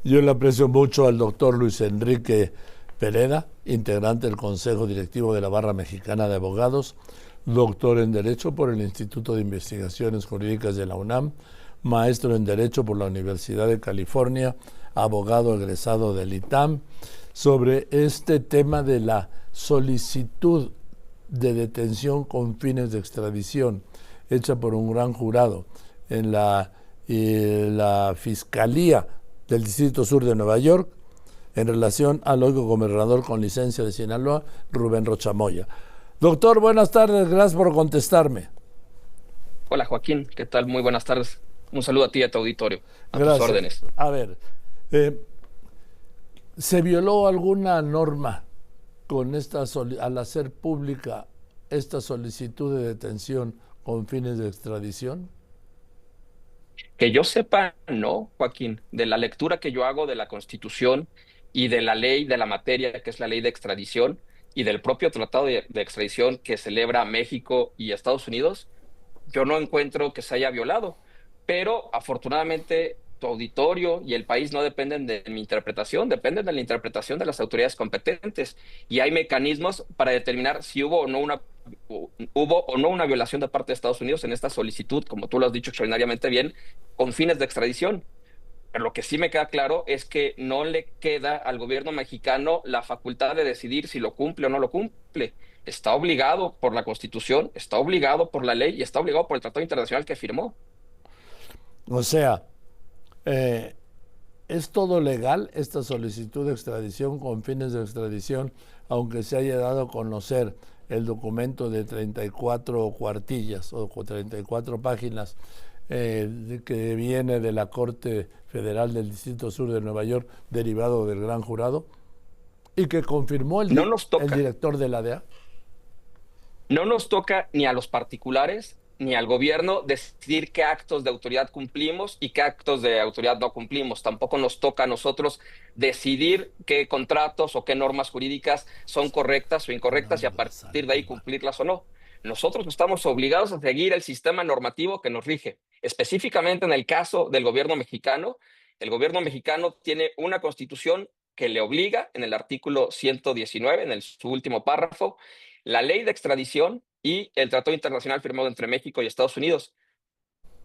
Yo le aprecio mucho al doctor Luis Enrique Pereda, integrante del Consejo Directivo de la Barra Mexicana de Abogados, doctor en Derecho por el Instituto de Investigaciones Jurídicas de la UNAM, maestro en Derecho por la Universidad de California, abogado egresado del ITAM, sobre este tema de la solicitud de detención con fines de extradición hecha por un gran jurado en la Fiscalía del Distrito Sur de Nueva York en relación al hoy gobernador con licencia de Sinaloa, Rubén Rocha Moya. Doctor, buenas tardes, gracias por contestarme. Hola Joaquín, ¿qué tal? Muy buenas tardes. Un saludo a ti y a tu auditorio, a tus Gracias. órdenes. A ver, eh, ¿se violó alguna norma con al hacer pública esta solicitud de detención con fines de extradición? Que yo sepa, no, Joaquín, de la lectura que yo hago de la Constitución y de la ley de la materia, que es la ley de extradición, y del propio tratado de extradición que celebra México y Estados Unidos, yo no encuentro que se haya violado, pero afortunadamente tu auditorio y el país no dependen de mi interpretación, dependen de la interpretación de las autoridades competentes y hay mecanismos para determinar si hubo o no una violación de parte de Estados Unidos en esta solicitud, como tú lo has dicho extraordinariamente bien, con fines de extradición. Pero lo que sí me queda claro es que no le queda al gobierno mexicano la facultad de decidir si lo cumple o no lo cumple. Está obligado por la Constitución, está obligado por la ley y está obligado por el tratado internacional que firmó. O sea, eh, ¿es todo legal esta solicitud de extradición con fines de extradición, aunque se haya dado a conocer el documento de 34 cuartillas o 34 páginas que viene de la Corte Federal del Distrito Sur de Nueva York, derivado del Gran Jurado, y que confirmó No nos el toca, director de la DEA? no nos toca ni a los particulares ni al gobierno decidir qué actos de autoridad cumplimos y qué actos de autoridad no cumplimos. Tampoco nos toca a nosotros decidir qué contratos o qué normas jurídicas son correctas o incorrectas y a Caramba, partir de ahí Santana. cumplirlas o no. Nosotros estamos obligados a seguir el sistema normativo que nos rige. Específicamente en el caso del gobierno mexicano, el gobierno mexicano tiene una constitución que le obliga en el artículo 119, en su último párrafo, la ley de extradición y el tratado internacional firmado entre México y Estados Unidos.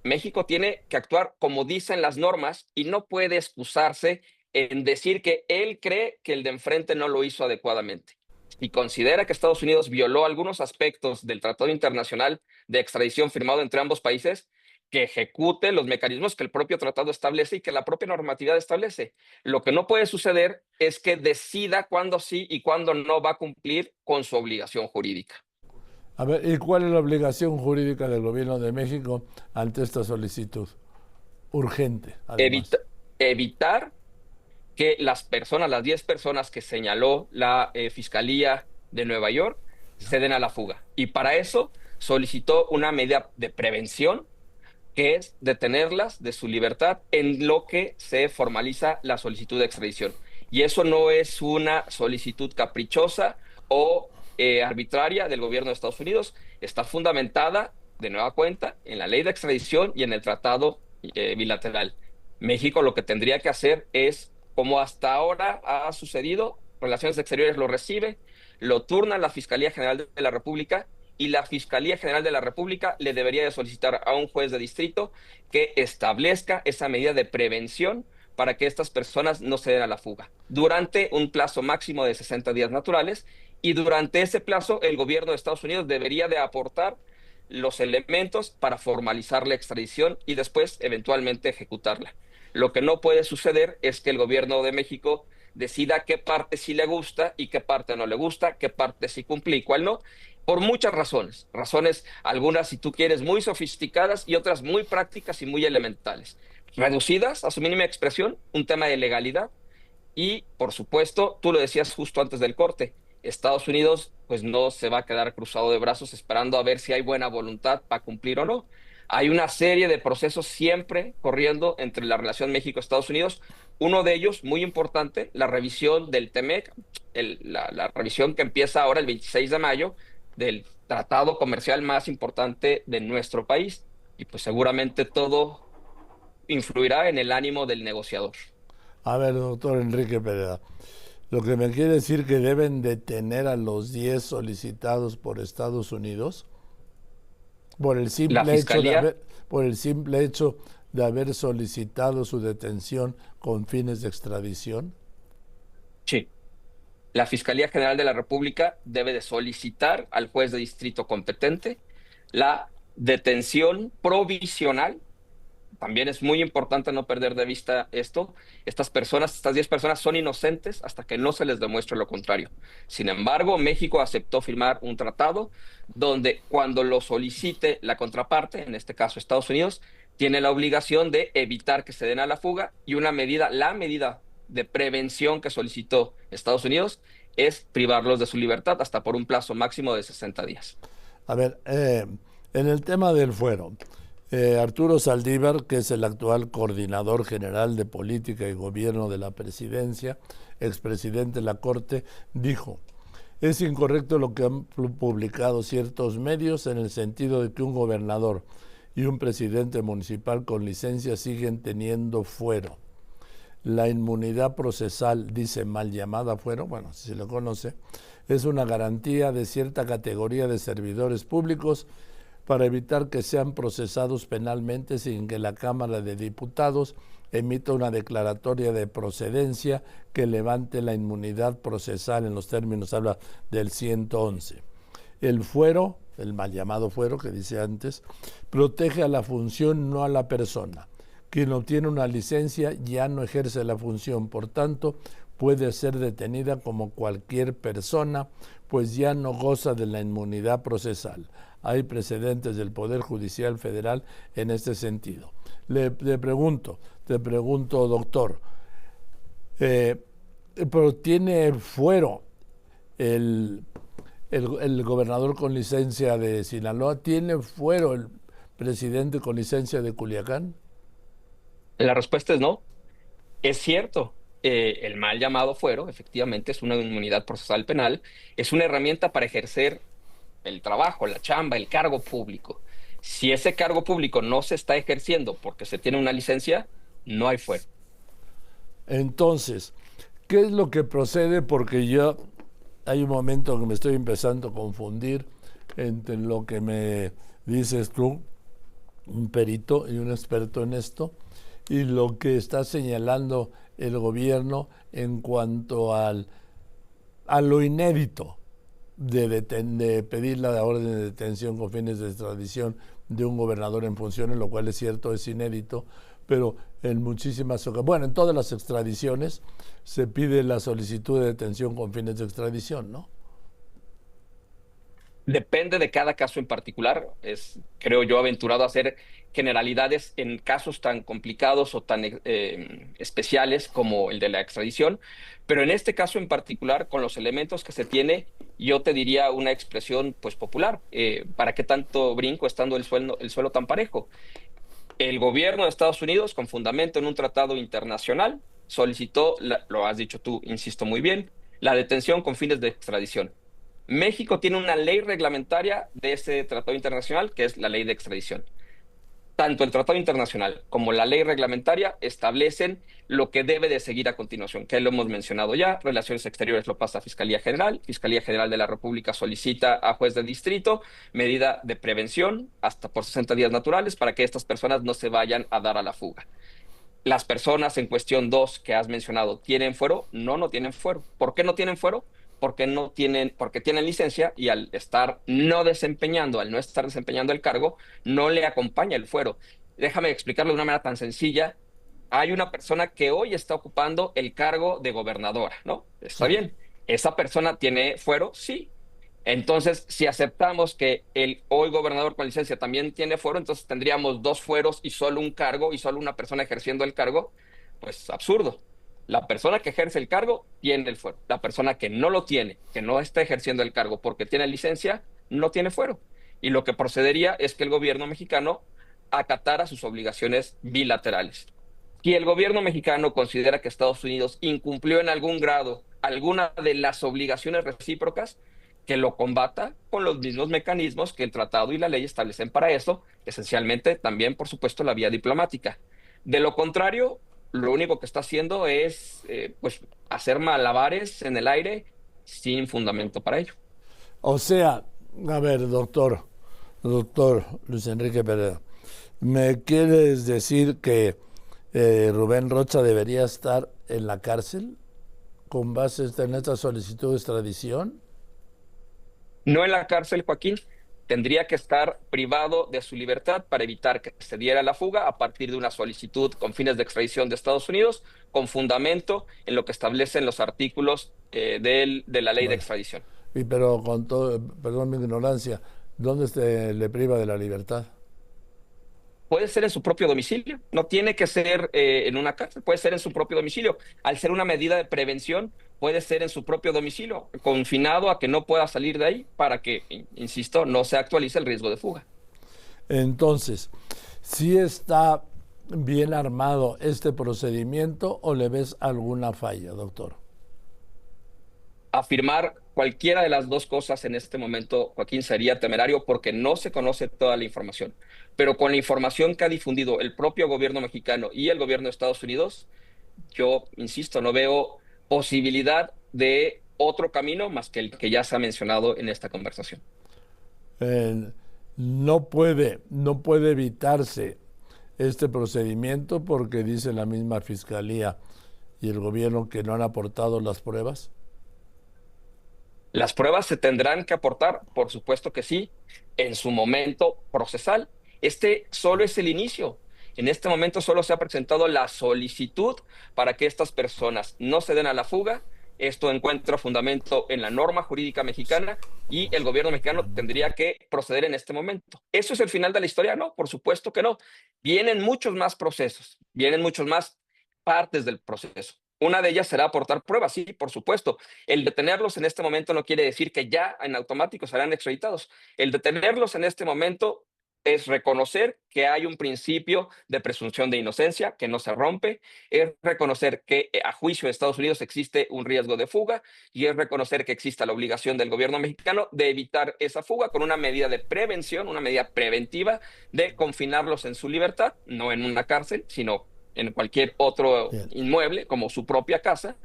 México tiene que actuar como dicen las normas y no puede excusarse en decir que él cree que el de enfrente no lo hizo adecuadamente. Si considera que Estados Unidos violó algunos aspectos del tratado internacional de extradición firmado entre ambos países, que ejecute los mecanismos que el propio tratado establece y que la propia normatividad establece. Lo que no puede suceder es que decida cuándo sí y cuándo no va a cumplir con su obligación jurídica. A ver, ¿y cuál es la obligación jurídica del gobierno de México ante esta solicitud? Urgente, además. Evita, evitar que las personas, las 10 personas que señaló la Fiscalía de Nueva York, se den a la fuga. Y para eso solicitó una medida de prevención, que es detenerlas de su libertad en lo que se formaliza la solicitud de extradición. Y eso no es una solicitud caprichosa o arbitraria del gobierno de Estados Unidos, está fundamentada de nueva cuenta en la ley de extradición y en el tratado bilateral. México lo que tendría que hacer es, como hasta ahora ha sucedido, Relaciones Exteriores lo recibe, lo turna a la Fiscalía General de la República y la Fiscalía General de la República le debería de solicitar a un juez de distrito que establezca esa medida de prevención para que estas personas no se den a la fuga durante un plazo máximo de 60 días naturales y durante ese plazo el gobierno de Estados Unidos debería de aportar los elementos para formalizar la extradición y después eventualmente ejecutarla. Lo que no puede suceder es que el gobierno de México decida qué parte sí le gusta y qué parte no le gusta, qué parte sí cumple y cuál no, por muchas razones. Razones, algunas, si tú quieres, muy sofisticadas y otras muy prácticas y muy elementales. Reducidas a su mínima expresión, un tema de legalidad y, por supuesto, tú lo decías justo antes del corte, Estados Unidos pues no se va a quedar cruzado de brazos esperando a ver si hay buena voluntad para cumplir o no. Hay una serie de procesos siempre corriendo entre la relación México-Estados Unidos. Uno de ellos, muy importante, la revisión del TEMEC, la revisión que empieza ahora el 26 de mayo del tratado comercial más importante de nuestro país. Y pues seguramente todo influirá en el ánimo del negociador. A ver, doctor Enrique Pereda, lo que me quiere decir que deben detener a los 10 solicitados por Estados Unidos por el La simple hecho de fiscalía, haber, por el simple hecho de haber solicitado su detención con fines de extradición. sí, la Fiscalía General de la República debe de solicitar al juez de distrito competente la detención provisional. También es muy importante no perder de vista esto. Estas personas, estas 10 personas son inocentes hasta que no se les demuestre lo contrario. Sin embargo, México aceptó firmar un tratado donde cuando lo solicite la contraparte, en este caso Estados Unidos, tiene la obligación de evitar que se den a la fuga y la medida de prevención que solicitó Estados Unidos es privarlos de su libertad hasta por un plazo máximo de 60 días. A ver, en el tema del fuero, Arturo Saldívar, que es el actual coordinador general de política y gobierno de la presidencia, expresidente de la Corte, dijo: es incorrecto lo que han publicado ciertos medios en el sentido de que un gobernador y un presidente municipal con licencia siguen teniendo fuero. La inmunidad procesal, dice mal llamada fuero, bueno, si se lo conoce, es una garantía de cierta categoría de servidores públicos para evitar que sean procesados penalmente sin que la Cámara de Diputados emita una declaratoria de procedencia que levante la inmunidad procesal. En los términos habla del 111. El fuero, el mal llamado fuero que dice antes, protege a la función, no a la persona. Quien obtiene una licencia ya no ejerce la función, por tanto, puede ser detenida como cualquier persona, pues ya no goza de la inmunidad procesal. Hay precedentes del Poder Judicial Federal en este sentido. Te pregunto, doctor, pero tiene fuero el gobernador con licencia de Sinaloa, ¿tiene fuero el presidente con licencia de Culiacán? La respuesta es no. Es cierto, el mal llamado fuero, efectivamente, es una inmunidad procesal penal, es una herramienta para ejercer el trabajo, la chamba, el cargo público. Si ese cargo público no se está ejerciendo porque se tiene una licencia, no hay fuero. Entonces, ¿qué es lo que procede? Porque yo hay un momento que me estoy empezando a confundir entre lo que me dices tú, un perito y un experto en esto, y lo que está señalando el gobierno en cuanto a lo inédito de pedir la orden de detención con fines de extradición de un gobernador en funciones, lo cual es cierto, es inédito, pero en muchísimas ocasiones, bueno, en todas las extradiciones se pide la solicitud de detención con fines de extradición, ¿no? Depende de cada caso en particular. Es, creo yo, aventurado a hacer generalidades en casos tan complicados o tan especiales como el de la extradición. Pero en este caso en particular, con los elementos que se tiene, yo te diría una expresión pues popular. ¿Para qué tanto brinco estando el suelo tan parejo? El gobierno de Estados Unidos, con fundamento en un tratado internacional, solicitó, lo has dicho tú, insisto muy bien, la detención con fines de extradición. México tiene una ley reglamentaria de ese tratado internacional, que es la ley de extradición. Tanto el tratado internacional como la ley reglamentaria establecen lo que debe de seguir a continuación, que lo hemos mencionado ya. Relaciones Exteriores lo pasa a Fiscalía General de la República solicita a juez de distrito medida de prevención hasta por 60 días naturales para que estas personas no se vayan a dar a la fuga. Las personas en cuestión dos que has mencionado, ¿tienen fuero? No, no tienen fuero. ¿Por qué no tienen fuero? Porque tienen licencia y al no estar desempeñando el cargo, no le acompaña el fuero. Déjame explicarlo de una manera tan sencilla. Hay una persona que hoy está ocupando el cargo de gobernadora, ¿no? Está Sí. bien. ¿Esa persona tiene fuero? Sí. Entonces, si aceptamos que el hoy gobernador con licencia también tiene fuero, entonces tendríamos dos fueros y solo un cargo y solo una persona ejerciendo el cargo, pues absurdo. La persona que ejerce el cargo tiene el fuero. La persona que no lo tiene, que no está ejerciendo el cargo porque tiene licencia, no tiene fuero. Y lo que procedería es que el gobierno mexicano acatara sus obligaciones bilaterales. Si el gobierno mexicano considera que Estados Unidos incumplió en algún grado alguna de las obligaciones recíprocas, que lo combata con los mismos mecanismos que el tratado y la ley establecen para eso, esencialmente también, por supuesto, la vía diplomática. De lo contrario, lo único que está haciendo es pues hacer malabares en el aire sin fundamento para ello. O sea, a ver, doctor Luis Enrique Pérez, ¿me quieres decir que Rubén Rocha debería estar en la cárcel con base en esta solicitud de extradición? No en la cárcel, Joaquín, tendría que estar privado de su libertad para evitar que se diera la fuga a partir de una solicitud con fines de extradición de Estados Unidos, con fundamento en lo que establecen los artículos de la ley de Bueno, extradición. y pero con todo, perdón mi ignorancia, ¿dónde se le priva de la libertad? Puede ser en su propio domicilio, no tiene que ser en una cárcel, puede ser en su propio domicilio. Al ser una medida de prevención, puede ser en su propio domicilio, confinado a que no pueda salir de ahí para que, insisto, no se actualice el riesgo de fuga. Entonces, ¿sí está bien armado este procedimiento o le ves alguna falla, doctor? Afirmar cualquiera de las dos cosas en este momento, Joaquín, sería temerario porque no se conoce toda la información. Pero con la información que ha difundido el propio gobierno mexicano y el gobierno de Estados Unidos, yo, insisto, no veo posibilidad de otro camino más que el que ya se ha mencionado en esta conversación. Eh, no puede evitarse este procedimiento porque dice la misma fiscalía y el gobierno que no han aportado las pruebas. Las pruebas se tendrán que aportar, por supuesto que sí, en su momento procesal. Este solo es el inicio. En este momento solo se ha presentado la solicitud para que estas personas no se den a la fuga. Esto encuentra fundamento en la norma jurídica mexicana y el gobierno mexicano tendría que proceder en este momento. ¿Eso es el final de la historia? No, por supuesto que no. Vienen muchos más procesos, vienen muchos más partes del proceso. Una de ellas será aportar pruebas, sí, por supuesto. El detenerlos en este momento no quiere decir que ya en automático serán extraditados. El detenerlos en este momento es reconocer que hay un principio de presunción de inocencia que no se rompe, es reconocer que a juicio de Estados Unidos existe un riesgo de fuga y es reconocer que existe la obligación del gobierno mexicano de evitar esa fuga con una medida de prevención, una medida preventiva de confinarlos en su libertad, no en una cárcel, sino en cualquier otro Bien. inmueble, como su propia casa,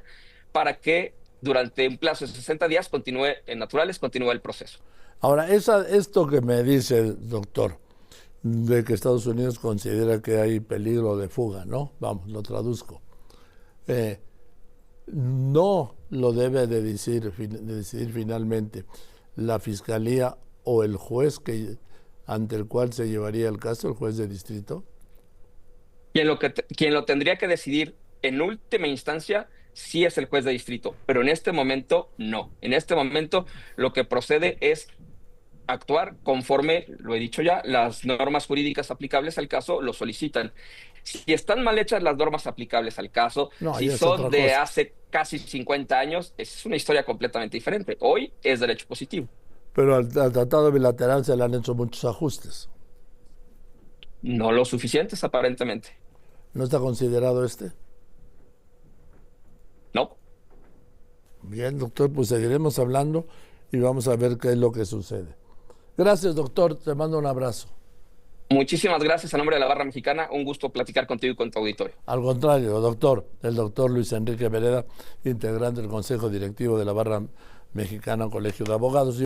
para que durante un plazo de 60 días continúe, en naturales, continúe el proceso. Ahora, esto que me dice el doctor, de que Estados Unidos considera que hay peligro de fuga, ¿no? Vamos, lo traduzco. Eh, no lo debe de decidir finalmente la fiscalía o el juez ante el cual se llevaría el caso, el juez de distrito. Quien lo tendría que decidir en última instancia sí es el juez de distrito, pero en este momento no. En este momento lo que procede es actuar conforme, lo he dicho ya, las normas jurídicas aplicables al caso lo solicitan. Si están mal hechas las normas aplicables al caso, No, ahí si es otra son de cosa. hace casi 50 años, es una historia completamente diferente. Hoy es derecho positivo. Pero al tratado bilateral se le han hecho muchos ajustes. No lo suficientes, aparentemente. ¿No está considerado este? No. Bien, doctor, pues seguiremos hablando y vamos a ver qué es lo que sucede. Gracias, doctor. Te mando un abrazo. Muchísimas gracias a nombre de la Barra Mexicana. Un gusto platicar contigo y con tu auditorio. Al contrario, doctor, el doctor Luis Enrique Pereda, integrante del Consejo Directivo de la Barra Mexicana Colegio de Abogados.